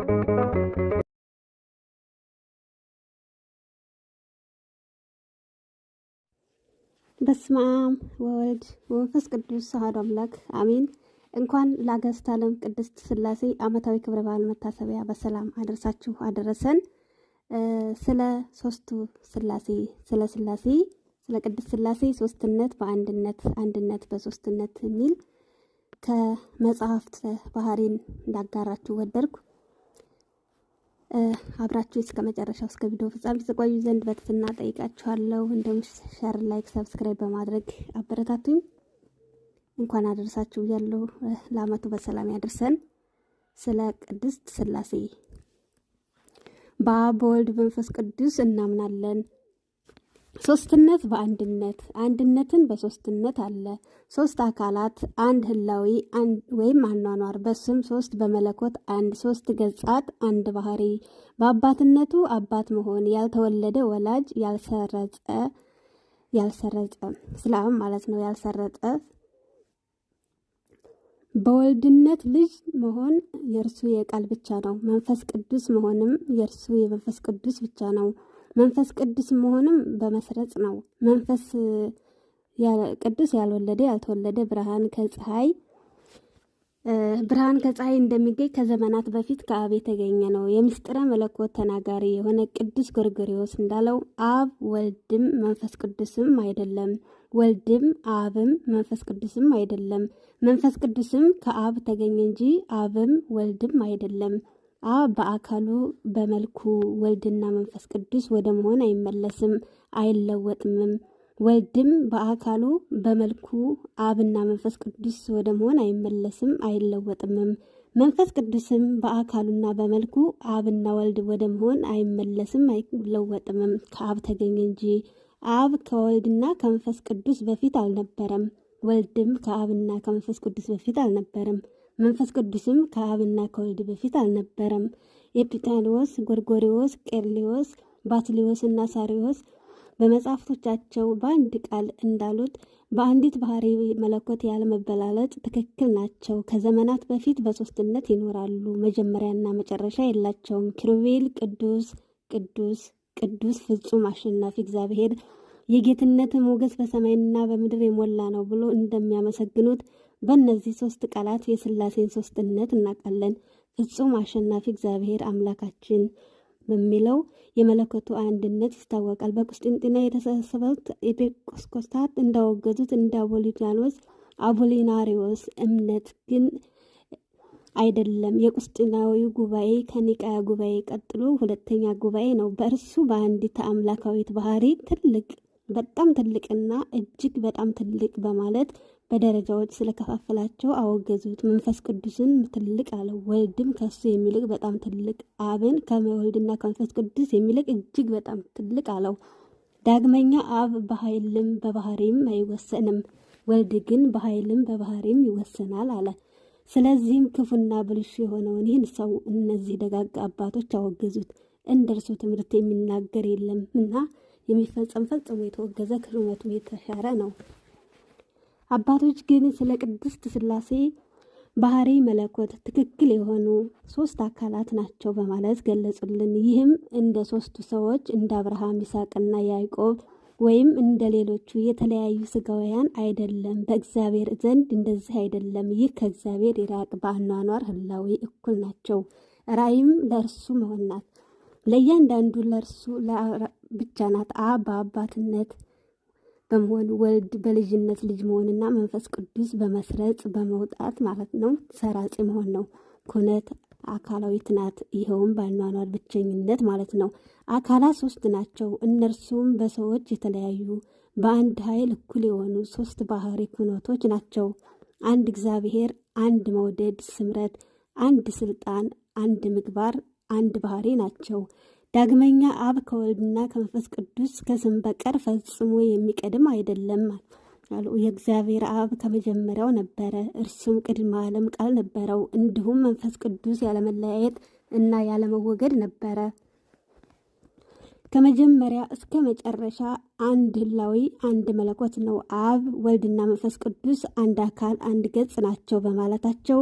በስመ አብ ወወልድ ወመንፈስ ቅዱስ አሐዱ አምላክ አሜን። እንኳን ለአጋዕዝተ ዓለም ቅድስት ሥላሴ ዓመታዊ ክብረ በዓል መታሰቢያ በሰላም አደረሳችሁ አደረሰን። ስለ ሦስቱ ሥላሴ ስለ ቅድስት ሥላሴ ሦስትነት በአንድነት አንድነት በሦስትነት የሚል ከመጽሐፍት ባህሪን እንዳጋራችሁ ወደድኩ። አብራችሁ እስከ መጨረሻው እስከ ቪዲዮ ፍጻሜ ተቆዩ ዘንድ በትህትና ጠይቃችኋለሁ። እንደውም ሼር፣ ላይክ፣ ሰብስክራይብ በማድረግ አበረታቱኝ። እንኳን አደረሳችሁ ያለው ለዓመቱ በሰላም ያደርሰን። ስለ ቅድስት ሥላሴ በአብ በወልድ በመንፈስ ቅዱስ እናምናለን። ሶስትነት በአንድነት አንድነትን በሶስትነት አለ። ሶስት አካላት አንድ ህላዊ ወይም አኗኗር በስም ሶስት በመለኮት አንድ ሶስት ገጻት አንድ ባህሪ በአባትነቱ አባት መሆን ያልተወለደ ወላጅ ያልሰረጸ ስላም ማለት ነው። ያልሰረጸ በወልድነት ልጅ መሆን የእርሱ የቃል ብቻ ነው። መንፈስ ቅዱስ መሆንም የእርሱ የመንፈስ ቅዱስ ብቻ ነው። መንፈስ ቅዱስ መሆንም በመስረጽ ነው። መንፈስ ቅዱስ ያልወለደ ያልተወለደ ብርሃን ከፀሐይ እንደሚገኝ ከዘመናት በፊት ከአብ የተገኘ ነው። የምስጢረ መለኮት ተናጋሪ የሆነ ቅዱስ ጎርጎርዮስ እንዳለው አብ ወልድም መንፈስ ቅዱስም አይደለም፣ ወልድም አብም መንፈስ ቅዱስም አይደለም። መንፈስ ቅዱስም ከአብ ተገኘ እንጂ አብም ወልድም አይደለም። አብ በአካሉ በመልኩ ወልድና መንፈስ ቅዱስ ወደ መሆን አይመለስም አይለወጥምም። ወልድም በአካሉ በመልኩ አብና መንፈስ ቅዱስ ወደ መሆን አይመለስም አይለወጥምም። መንፈስ ቅዱስም በአካሉና በመልኩ አብና ወልድ ወደ መሆን አይመለስም አይለወጥምም። ከአብ ተገኘ እንጂ አብ ከወልድና ከመንፈስ ቅዱስ በፊት አልነበረም። ወልድም ከአብና ከመንፈስ ቅዱስ በፊት አልነበረም። መንፈስ ቅዱስም ከአብና ከወልድ በፊት አልነበረም። ኤጲፋንዮስ፣ ጎርጎርዮስ፣ ቄርሎስ፣ ባስልዮስ እና ሳሪዎስ በመጽሐፍቶቻቸው በአንድ ቃል እንዳሉት በአንዲት ባህሪ መለኮት ያለመበላለጥ ትክክል ናቸው። ከዘመናት በፊት በሶስትነት ይኖራሉ። መጀመሪያና መጨረሻ የላቸውም። ኪሩቤል ቅዱስ ቅዱስ ቅዱስ ፍጹም አሸናፊ እግዚአብሔር የጌትነት ሞገስ በሰማይና በምድር የሞላ ነው ብሎ እንደሚያመሰግኑት በእነዚህ ሶስት ቃላት የሥላሴን ሶስትነት እናውቃለን። ፍጹም አሸናፊ እግዚአብሔር አምላካችን በሚለው የመለኮቱ አንድነት ይታወቃል። በቁስጥንጥንያ የተሰበሰቡት ኤጲስቆጶሳት እንዳወገዙት እንደ አፖሊናሪዎስ እምነት ግን አይደለም። የቁስጥንጥንያዊ ጉባኤ ከኒቃያ ጉባኤ ቀጥሎ ሁለተኛ ጉባኤ ነው። በእርሱ በአንዲት አምላካዊት ባህሪ በጣም ትልቅና እጅግ በጣም ትልቅ በማለት በደረጃዎች ስለከፋፈላቸው አወገዙት። መንፈስ ቅዱስን ትልቅ አለው። ወልድም ከሱ የሚልቅ በጣም ትልቅ፣ አብን ከወልድና ከመንፈስ ቅዱስ የሚልቅ እጅግ በጣም ትልቅ አለው። ዳግመኛ አብ በኃይልም በባህሪም አይወሰንም፣ ወልድ ግን በኃይልም በባህሪም ይወሰናል አለ። ስለዚህም ክፉና ብልሹ የሆነውን ይህን ሰው እነዚህ ደጋግ አባቶች አወገዙት። እንደ እርሱ ትምህርት የሚናገር የለም እና የሚፈጸም ፈጽሞ የተወገዘ ከሹመቱ የተሻረ ነው። አባቶች ግን ስለ ቅድስት ሥላሴ ባህሪ መለኮት ትክክል የሆኑ ሶስት አካላት ናቸው በማለት ገለጹልን። ይህም እንደ ሶስቱ ሰዎች እንደ አብርሃም ይስሐቅና ያዕቆብ ወይም እንደ ሌሎቹ የተለያዩ ስጋውያን አይደለም። በእግዚአብሔር ዘንድ እንደዚህ አይደለም። ይህ ከእግዚአብሔር ይራቅ። በአኗኗር ህላዊ እኩል ናቸው። ራእይም ለእርሱ መሆን ናት። ለእያንዳንዱ ለእርሱ ብቻ ናት። አብ በአባትነት በመሆን ወልድ በልጅነት ልጅ መሆንና መንፈስ ቅዱስ በመስረጽ በመውጣት ማለት ነው ሰራጺ መሆን ነው። ኩነት አካላዊት ናት። ይኸውም በአኗኗር ብቸኝነት ማለት ነው። አካላት ሶስት ናቸው። እነርሱም በሰዎች የተለያዩ በአንድ ኃይል እኩል የሆኑ ሶስት ባህሪ ኩነቶች ናቸው። አንድ እግዚአብሔር፣ አንድ መውደድ ስምረት፣ አንድ ስልጣን፣ አንድ ምግባር፣ አንድ ባህሪ ናቸው። ዳግመኛ አብ ከወልድና ከመንፈስ ቅዱስ ከስም በቀር ፈጽሞ የሚቀድም አይደለም አሉ። የእግዚአብሔር አብ ከመጀመሪያው ነበረ፣ እርሱም ቅድመ ዓለም ቃል ነበረው። እንዲሁም መንፈስ ቅዱስ ያለመለያየት እና ያለመወገድ ነበረ። ከመጀመሪያ እስከ መጨረሻ አንድ ህላዊ አንድ መለኮት ነው። አብ ወልድና መንፈስ ቅዱስ አንድ አካል አንድ ገጽ ናቸው በማለታቸው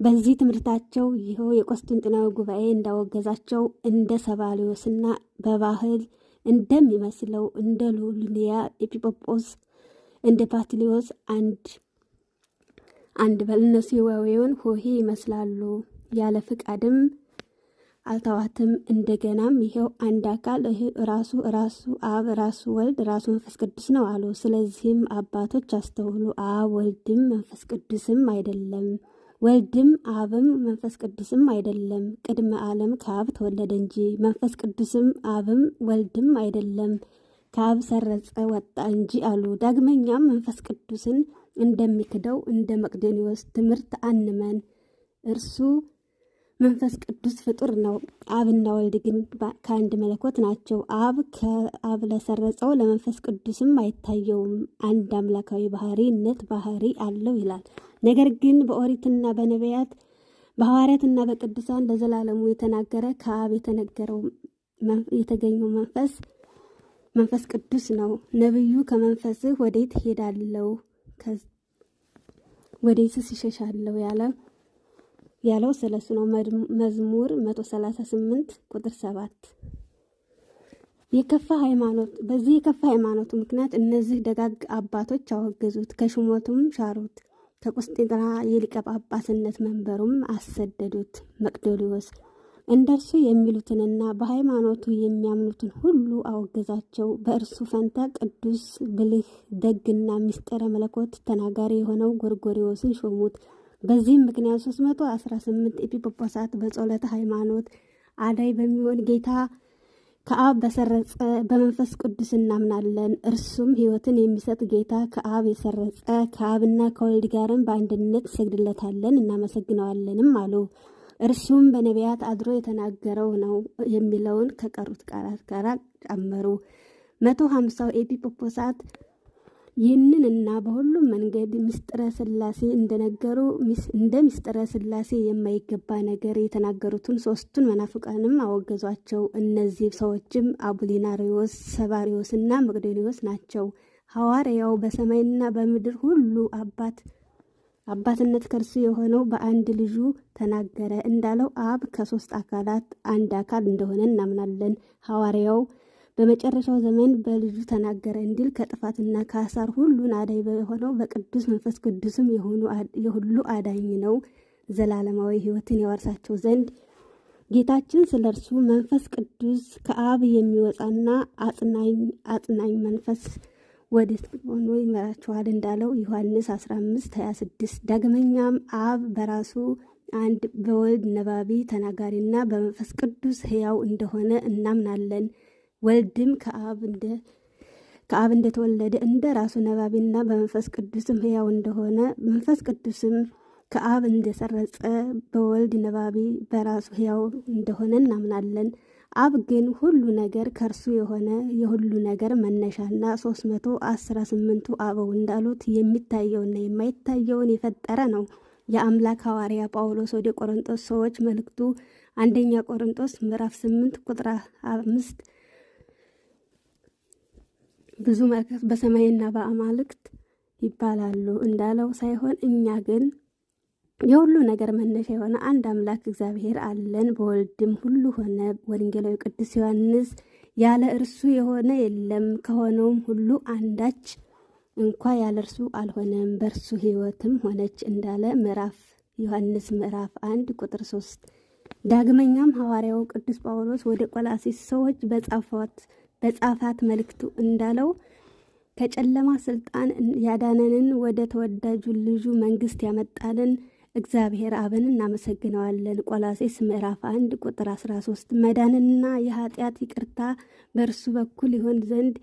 በዚህ ትምህርታቸው ይኸው የቆስጥንጥናዊ ጉባኤ እንዳወገዛቸው እንደ ሰባሊዮስና በባህል እንደሚመስለው እንደ ሉሊያ ኤጲቆጶስ እንደ ፓትሊዮስ አንድ በእነሱ የዋዌውን ሆሄ ይመስላሉ። ያለ ፍቃድም አልተዋትም። እንደገናም ይሄው አንድ አካል ራሱ አብ ራሱ ወልድ ራሱ መንፈስ ቅዱስ ነው አሉ። ስለዚህም አባቶች አስተውሉ። አብ ወልድም መንፈስ ቅዱስም አይደለም፣ ወልድም አብም መንፈስ ቅዱስም አይደለም። ቅድመ ዓለም ከአብ ተወለደ እንጂ መንፈስ ቅዱስም አብም ወልድም አይደለም፣ ከአብ ሰረጸ ወጣ እንጂ አሉ። ዳግመኛም መንፈስ ቅዱስን እንደሚክደው እንደ መቅዶኒዎስ ትምህርት አንመን። እርሱ መንፈስ ቅዱስ ፍጡር ነው። አብና ወልድ ግን ከአንድ መለኮት ናቸው። አብ ከአብ ለሰረጸው ለመንፈስ ቅዱስም አይታየውም፣ አንድ አምላካዊ ባህሪ አለው ይላል። ነገር ግን በኦሪትና በነቢያት በሐዋርያትና በቅዱሳን ለዘላለሙ የተናገረ ከአብ የተገኘው መንፈስ ቅዱስ ነው። ነቢዩ ከመንፈስህ ወዴት ሄዳለው ወዴትስ ይሸሻለው ያለው ስለሱ ነው። መዝሙር 138 ቁጥር 7። በዚህ የከፋ ሃይማኖቱ ምክንያት እነዚህ ደጋግ አባቶች አወገዙት፣ ከሹመቱም ሻሩት፣ ከቁስጥንጥና የሊቀ ጳጳስነት መንበሩም አሰደዱት። መቅዶኒዎስ እንደርሱ የሚሉትንና በሃይማኖቱ የሚያምኑትን ሁሉ አወገዛቸው። በእርሱ ፈንታ ቅዱስ ብልህ ደግና ምስጢረ መለኮት ተናጋሪ የሆነው ጎርጎርዮስን ሾሙት። በዚህም ምክንያት 318 ኤጲቆጶሳት በጸሎተ ሃይማኖት አዳይ በሚሆን ጌታ ከአብ በሰረጸ በመንፈስ ቅዱስ እናምናለን። እርሱም ሕይወትን የሚሰጥ ጌታ ከአብ የሰረጸ ከአብና ከወልድ ጋርም በአንድነት ሰግድለታለን እናመሰግነዋለንም አሉ። እርሱም በነቢያት አድሮ የተናገረው ነው የሚለውን ከቀሩት ቃላት ጋር ጨመሩ። 150 ኤጲቆጶሳት ይህንንና በሁሉም መንገድ ምስጢረ ሥላሴ እንደነገሩ እንደ ምስጢረ ሥላሴ የማይገባ ነገር የተናገሩትን ሦስቱን መናፍቃንም አወገዟቸው። እነዚህ ሰዎችም አቡሊናሪዎስ፣ ሰባሪዎስና መቅዶኒዎስ ናቸው። ሐዋርያው በሰማይና በምድር ሁሉ አባትነት ከእርሱ የሆነው በአንድ ልጁ ተናገረ እንዳለው አብ ከ3 አካላት አንድ አካል እንደሆነ እናምናለን። ሐዋርያው በመጨረሻው ዘመን በልጁ ተናገረ እንዲል ከጥፋትና ከአሳር ሁሉን አዳኝ በሆነው በቅዱስ መንፈስ ቅዱስም የሁሉ አዳኝ ነው። ዘላለማዊ ሕይወትን ያወርሳቸው ዘንድ ጌታችን ስለ እርሱ መንፈስ ቅዱስ ከአብ የሚወጣና አጽናኝ መንፈስ ወደ ሆኖ ይመራቸዋል እንዳለው ዮሐንስ 15:26። ዳግመኛም አብ በራሱ አንድ በወልድ ነባቢ ተናጋሪና በመንፈስ ቅዱስ ሕያው እንደሆነ እናምናለን። ወልድም ከአብ እንደተወለደ እንደ ራሱ ነባቢና በመንፈስ ቅዱስም ሕያው እንደሆነ መንፈስ ቅዱስም ከአብ እንደሰረጸ በወልድ ነባቢ በራሱ ሕያው እንደሆነ እናምናለን። አብ ግን ሁሉ ነገር ከእርሱ የሆነ የሁሉ ነገር መነሻና 318ቱ አበው እንዳሉት የሚታየውና የማይታየውን የፈጠረ ነው። የአምላክ ሐዋርያ ጳውሎስ ወደ ቆሮንቶስ ሰዎች መልእክቱ 1ኛ ቆሮንቶስ ምዕራፍ 8 ቁጥር 5 ብዙ መላእክት በሰማይና በአማልክት ይባላሉ እንዳለው ሳይሆን እኛ ግን የሁሉ ነገር መነሻ የሆነ አንድ አምላክ እግዚአብሔር አለን። በወልድም ሁሉ ሆነ። ወንጌላዊ ቅዱስ ዮሐንስ ያለ እርሱ የሆነ የለም፣ ከሆነውም ሁሉ አንዳች እንኳ ያለ እርሱ አልሆነም፣ በእርሱ ሕይወትም ሆነች እንዳለ ዮሐንስ ምዕራፍ 1 ቁጥር 3። ዳግመኛም ሐዋርያው ቅዱስ ጳውሎስ ወደ ቆላስይስ ሰዎች በጻፋት መልእክቱ እንዳለው ከጨለማ ስልጣን ያዳነንን ወደ ተወዳጁ ልጁ መንግስት ያመጣልን እግዚአብሔር አብን እናመሰግነዋለን። ቆላስይስ ምዕራፍ 1 ቁጥር 13። መዳንና የኃጢአት ይቅርታ በእርሱ በኩል ይሆን ዘንድ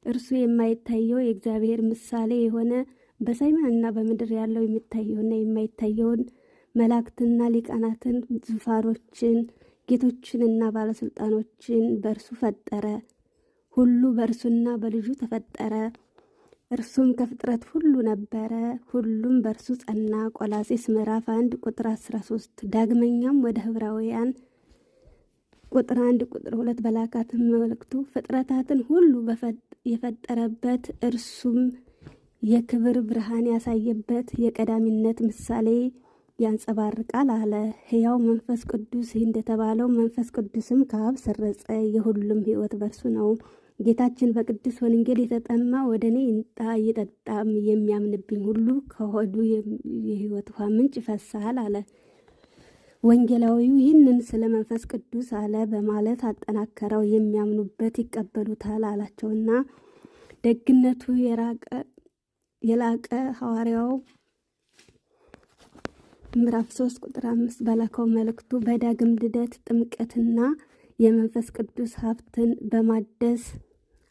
እርሱ የማይታየው የእግዚአብሔር ምሳሌ የሆነ በሰማይና በምድር ያለው የሚታየውና የማይታየውን መላእክትና ሊቃናትን፣ ዙፋኖችን፣ ጌቶችንና ባለስልጣኖችን በእርሱ ፈጠረ። ሁሉ በእርሱና በልጁ ተፈጠረ። እርሱም ከፍጥረት ሁሉ ነበረ፣ ሁሉም በእርሱ ጸና። ቆላስይስ ምዕራፍ 1 ቁጥር 13። ዳግመኛም ወደ ዕብራውያን ቁጥር 1 ቁጥር 2 በላካት መልእክቱ ፍጥረታትን ሁሉ የፈጠረበት እርሱም የክብር ብርሃን ያሳየበት የቀዳሚነት ምሳሌ ያንጸባርቃል አለ። ሕያው መንፈስ ቅዱስ እንደተባለው መንፈስ ቅዱስም ከአብ ሰረጸ። የሁሉም ሕይወት በርሱ ነው። ጌታችን በቅዱስ ወንጌል የተጠማ ወደ እኔ ይምጣ ይጠጣም፣ የሚያምንብኝ ሁሉ ከሆዱ የሕይወት ውሃ ምንጭ ይፈሳል አለ። ወንጌላዊው ይህንን ስለ መንፈስ ቅዱስ አለ በማለት አጠናከረው። የሚያምኑበት ይቀበሉታል አላቸውና ደግነቱ የላቀ ሐዋርያው ምዕራፍ 3 ቁጥር 5 በላከው መልእክቱ በዳግም ልደት ጥምቀትና የመንፈስ ቅዱስ ሀብትን በማደስ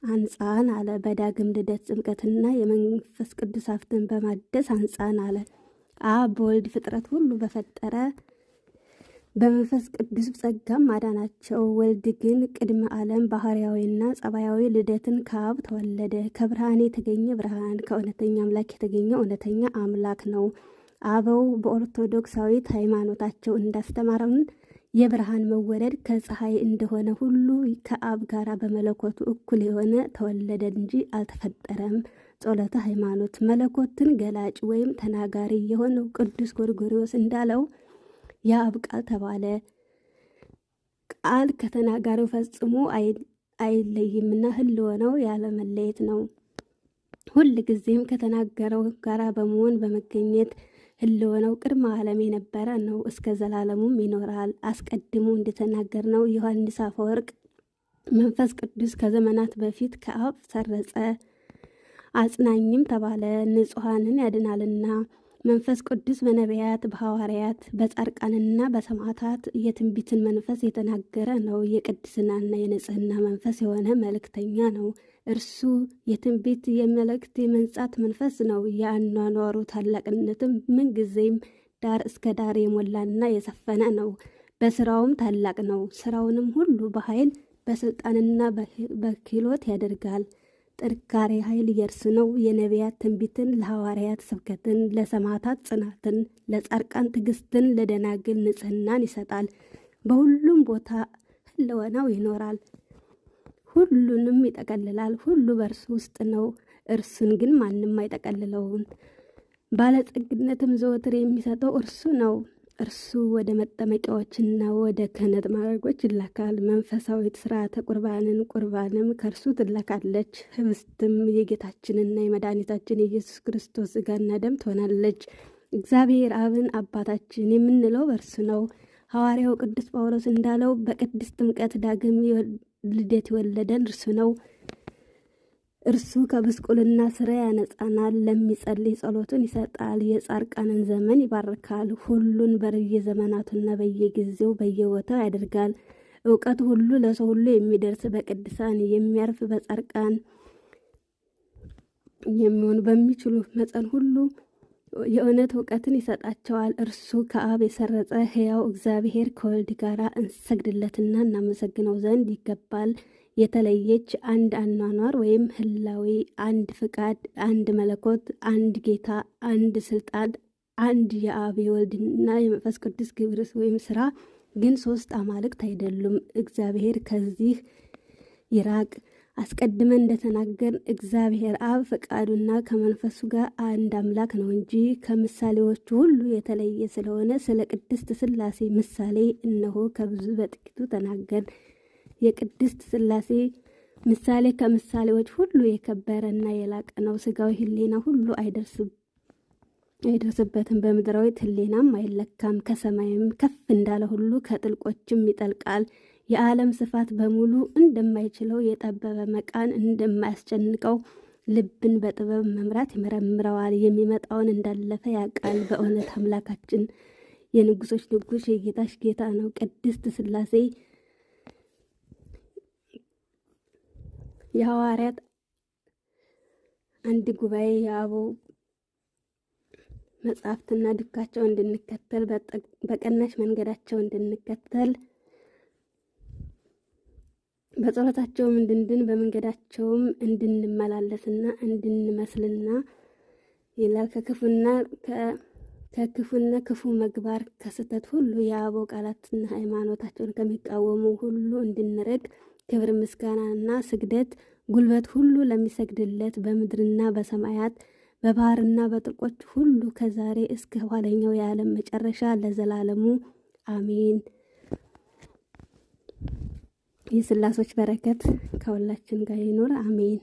አንጻን አለ። በዳግም ልደት ጥምቀትና የመንፈስ ቅዱስ ሀብትን በማደስ አንጻን አለ። አብ በወልድ ፍጥረት ሁሉ በፈጠረ በመንፈስ ቅዱስ ጸጋም አዳናቸው። ወልድ ግን ቅድመ ዓለም ባህርያዊና ጸባያዊ ልደትን ከአብ ተወለደ። ከብርሃን የተገኘ ብርሃን፣ ከእውነተኛ አምላክ የተገኘ እውነተኛ አምላክ ነው። አበው በኦርቶዶክሳዊት ሃይማኖታቸው እንዳስተማረን የብርሃን መወለድ ከፀሐይ እንደሆነ ሁሉ ከአብ ጋር በመለኮቱ እኩል የሆነ ተወለደ እንጂ አልተፈጠረም። ጸሎተ ሃይማኖት መለኮትን ገላጭ ወይም ተናጋሪ የሆነው ቅዱስ ጎርጎርዮስ እንዳለው የአብ ቃል ተባለ። ቃል ከተናጋሪው ፈጽሞ አይለይምና ህልውናው ያለመለየት ነው። ሁል ጊዜም ከተናገረው ጋራ በመሆን በመገኘት ህልውናው ቅድመ ዓለም የነበረ ነው፣ እስከ ዘላለሙም ይኖራል። አስቀድሞ እንደተናገርነው ዮሐንስ አፈወርቅ መንፈስ ቅዱስ ከዘመናት በፊት ከአብ ሰረጸ፣ አጽናኝም ተባለ፣ ንጹሐንን ያድናልና። መንፈስ ቅዱስ በነቢያት፣ በሐዋርያት፣ በጻድቃንና በሰማዕታት የትንቢትን መንፈስ የተናገረ ነው። የቅድስናና የንጽህና መንፈስ የሆነ መልእክተኛ ነው። እርሱ የትንቢት የመልእክት የመንጻት መንፈስ ነው። የአኗኗሩ ታላቅነትም ምንጊዜም ዳር እስከ ዳር የሞላና የሰፈነ ነው። በስራውም ታላቅ ነው። ስራውንም ሁሉ በኃይል በስልጣንና በክህሎት ያደርጋል። ጥንካሬ ኃይል የእርሱ ነው። የነቢያት ትንቢትን፣ ለሐዋርያት ስብከትን፣ ለሰማዕታት ጽናትን፣ ለጻድቃን ትዕግስትን፣ ለደናግል ንጽህናን ይሰጣል። በሁሉም ቦታ ህልውናው ይኖራል። ሁሉንም ይጠቀልላል። ሁሉ በእርሱ ውስጥ ነው። እርሱን ግን ማንም አይጠቀልለውም። ባለጸግነትም ዘወትር የሚሰጠው እርሱ ነው። እርሱ ወደ መጠመቂያዎችና ወደ ክህነት ማዕረጎች ይላካል። መንፈሳዊት ስርዓተ ቁርባንም ከእርሱ ትላካለች። ህብስትም የጌታችንና የመድኃኒታችን የኢየሱስ ክርስቶስ ሥጋና ደም ትሆናለች። እግዚአብሔር አብን አባታችን የምንለው በእርሱ ነው። ሐዋርያው ቅዱስ ጳውሎስ እንዳለው በቅድስት ጥምቀት ዳግም ልደት የወለደን እርሱ ነው። እርሱ ከብስቁልና ስራ ያነጻናል። ለሚጸልይ ጸሎቱን ይሰጣል። የጻድቃንን ዘመን ይባርካል። ሁሉን በየዘመናቱና በየጊዜው በየቦታው ያደርጋል። እውቀት ሁሉ ለሰው ሁሉ የሚደርስ በቅዱሳን የሚያርፍ በጻድቃን የሚሆን በሚችሉ መጠን ሁሉ የእውነት እውቀትን ይሰጣቸዋል። እርሱ ከአብ የሰረጸ ሕያው እግዚአብሔር ከወልድ ጋር እንሰግድለትና እናመሰግነው ዘንድ ይገባል። የተለየች አንድ አኗኗር ወይም ህላዊ፣ አንድ ፍቃድ፣ አንድ መለኮት፣ አንድ ጌታ፣ አንድ ስልጣን፣ አንድ የአብ የወልድና የመንፈስ ቅዱስ ግብር ወይም ስራ፣ ግን ሶስት አማልክት አይደሉም። እግዚአብሔር ከዚህ ይራቅ። አስቀድመን እንደተናገር እግዚአብሔር አብ ፈቃዱና ከመንፈሱ ጋር አንድ አምላክ ነው እንጂ ከምሳሌዎቹ ሁሉ የተለየ ስለሆነ ስለ ቅድስት ሥላሴ ምሳሌ እነሆ ከብዙ በጥቂቱ ተናገር። የቅድስት ሥላሴ ምሳሌ ከምሳሌዎች ሁሉ የከበረና የላቀ ነው። ስጋዊ ህሊና ሁሉ አይደርስበትም፣ በምድራዊት ህሊናም አይለካም። ከሰማይም ከፍ እንዳለ ሁሉ ከጥልቆችም ይጠልቃል። የዓለም ስፋት በሙሉ እንደማይችለው የጠበበ መቃን እንደማያስጨንቀው ልብን በጥበብ መምራት ይመረምረዋል። የሚመጣውን እንዳለፈ ያውቃል። በእውነት አምላካችን የንጉሶች ንጉስ የጌታሽ ጌታ ነው። ቅድስት ሥላሴ የሐዋርያት አንድ ጉባኤ የአበው መጽሐፍትና ድካቸው እንድንከተል በቀናሽ መንገዳቸው እንድንከተል በጸሎታቸውም እንድንድን በመንገዳቸውም እንድንመላለስና እንድንመስልና ይላል። ከክፉና ክፉ ምግባር ከስህተት ሁሉ የአበው ቃላትና ሃይማኖታቸውን ከሚቃወሙ ሁሉ እንድንርቅ ክብር ምስጋናና ስግደት ጉልበት ሁሉ ለሚሰግድለት በምድርና በሰማያት በባህርና በጥልቆች ሁሉ ከዛሬ እስከ ኋለኛው የዓለም መጨረሻ ለዘላለሙ አሜን። የስላሶች በረከት ከሁላችን ጋር ይኖር አሜን።